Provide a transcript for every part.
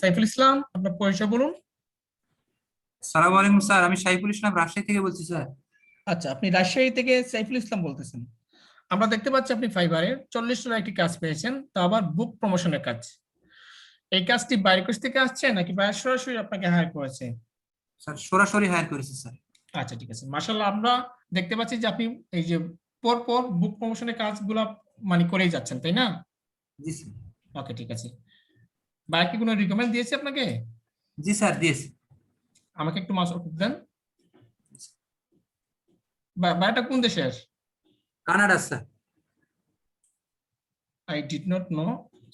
সাইফুল ইসলাম, আপনার পরিচয় বলুন। সালাম আলাইকুম স্যার, আমি সাইফুল ইসলাম রাজশাহী থেকে বলছি স্যার। আচ্ছা, আপনি রাজশাহী থেকে সাইফুল ইসলাম বলতেছেন। আমরা দেখতে পাচ্ছি আপনি ফাইবারে 40 টাকা একটি কাজ পেয়েছেন, তা আবার বুক প্রমোশনের কাজ। এই কাজটি বাইরের কাছ থেকে আসছে নাকি বাইরে সরাসরি আপনাকে হায়ার করেছে? স্যার সরাসরি হায়ার করেছি স্যার। আচ্ছা, ঠিক আছে, মাশাআল্লাহ। আমরা দেখতে পাচ্ছি যে আপনি এই যে পর পর বুক প্রমোশনের কাজগুলো মানে করেই যাচ্ছেন, তাই না? জি স্যার। ওকে, ঠিক আছে। বাইরে কি কোনো রিকমেন্ড দিয়েছে আপনাকে? জি স্যার দিয়েছি। আমাকে একটু মাসুদ দেন। বাইরেটা কোন দেশের? Canada sir. I did not know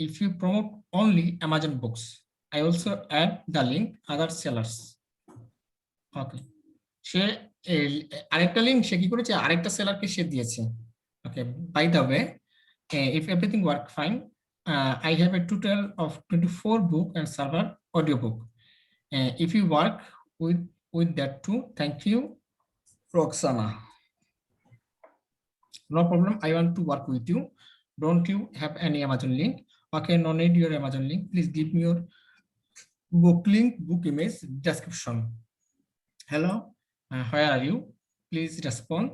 if you promote only Amazon books. I also add the link other sellers. Okay. সে আরেকটা লিংক সে কি করেছে, আরেকটা সেলারকে সে দিয়েছে। Okay, by the way, if everything work fine, I have a total of 24 book and server audio book. If you work with that too, thank you, Roxana. No problem, I want to work with you. Don't you have any Amazon link? Okay, no need your Amazon link. Please give me your book link, book image, description. Hello, where are you? Please respond.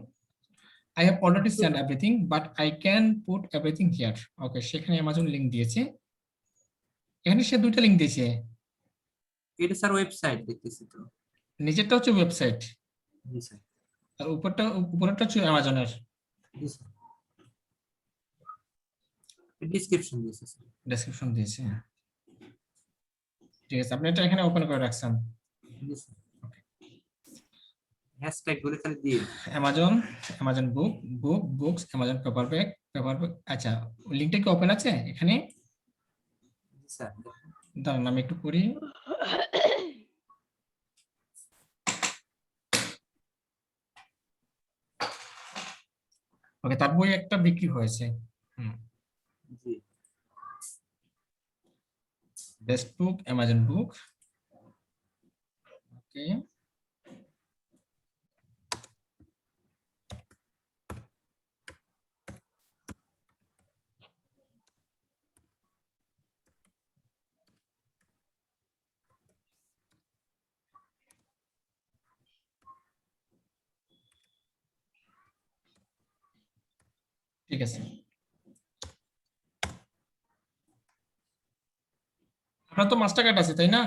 I have already sent everything, but I can put everything here. Okay, সেখানে Amazon link দিয়েছে। এখানে সে দুইটা link দিয়েছে। এটা sir website দেখতেছি তো। নিচেরটা হচ্ছে ওয়েবসাইট, জি স্যার। আর উপরেরটা হচ্ছে অ্যামাজনের। জি স্যার। ডেসক্রিপশন দিয়েছে স্যার। ডেসক্রিপশন দিয়েছে, ঠিক আছে। আপনি এটা এখানে ওপেন করে রাখছেন। জি স্যার। হ্যাশট্যাগ গুলো খালি দিয়ে অ্যামাজন, অ্যামাজন বুক, বুকস, অ্যামাজন পেপারব্যাক, আচ্ছা, লিংকটা কি ওপেন আছে এখানে? জি স্যার। দাঁড়ান আমি একটু করি। ওকে, তার বই একটা বিক্রি হয়েছে। জি। বেস্ট বুক, অ্যামাজন বুক। ওকে, ঠিক আছে। আপনার তো মাস্টার কার্ড আছে, তাই না?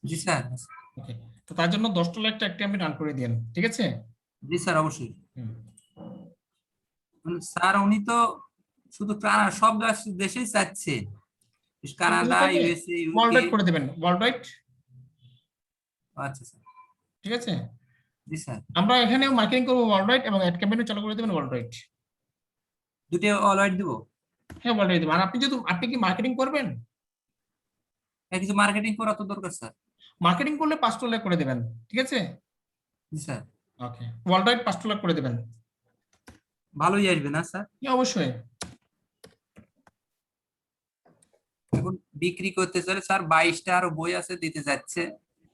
জি স্যার। ওকে, তো তার জন্য $10 একটা আপনি রান করে দিন, ঠিক আছে? জি স্যার অবশ্যই। স্যার উনি তো শুধু সব দেশেই চাচ্ছে, Canada, USA, world UK. Wide করে দেবেন, ওয়ার্ল্ড ওয়াইড। আচ্ছা স্যার। ঠিক আছে, জি স্যার। আমরা এখানেও মার্কেটিং করবো ওয়ার্ল্ড ওয়াইড, এবং অ্যাড ক্যাম্পেইনও চালু করে দেবেন ওয়ার্ল্ড ওয়াইড। দুটো অল ওয়াইড দিব? হ্যাঁ, ওয়ার্ল্ড ওয়াইড দেবেন। আর আপনি কি মার্কেটিং করবেন? কিছু মার্কেটিং করা তো দরকার স্যার। মার্কেটিং করলে $5 করে দেবেন, ঠিক আছে? জি স্যার। ওকে, ওয়ার্ল্ড ওয়াইড $5 করে দেবেন। ভালোই আসবে না স্যার? অবশ্যই। এখন বিক্রি করতে চাইলে স্যার 22টা আরো বই আছে দিতে যাচ্ছে,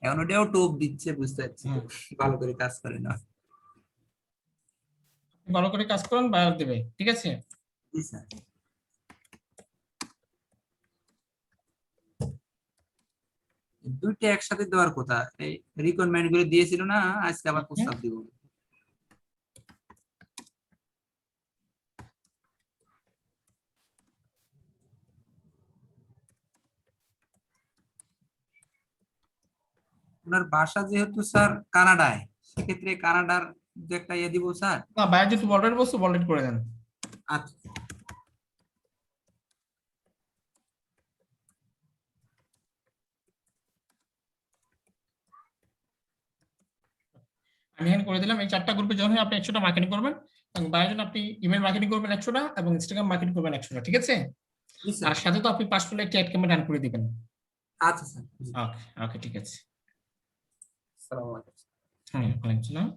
এখন ওটাও টোপ দিচ্ছে, বুঝতে পারছি তো। ভালো করে কাজ করে না। ভালো করে কাজ করুন, বায়ার দেবে, ঠিক আছে? জি স্যার। দুইটা একসাথে দেওয়ার কথা, এই রিকোয়ারমেন্ট গুলো দিয়েছিল না, আজকে আবার প্রস্তাব দিব। ওনার বাসা যেহেতু স্যার কানাডায়, সেক্ষেত্রে কানাডার যে একটা ইয়ে দিব স্যার। না, বায়ার যেহেতু ওয়ার্ল্ড ওয়াইড বলছো, ওয়ার্ল্ড ওয়াইড করে দেন। আচ্ছা। আমি এখানে করে দিলাম। এই 4টা গ্রুপে যখন আপনি 100টা মার্কেটিং করবেন, এবং বায়ার জন্য আপনি ইমেল মার্কেটিং করবেন 100টা, এবং ইনস্টাগ্রাম মার্কেটিং করবেন 100টা, ঠিক আছে? জি স্যার। আর সাথে তো আপনি $5 একটা অ্যাড ক্যাম্পেইন রান করে দিবেন। আচ্ছা স্যার। ওকে, ওকে, ঠিক আছে। আসসালামু আলাইকুম। হ্যাঁ, ওয়ালাইকুম আসসালাম।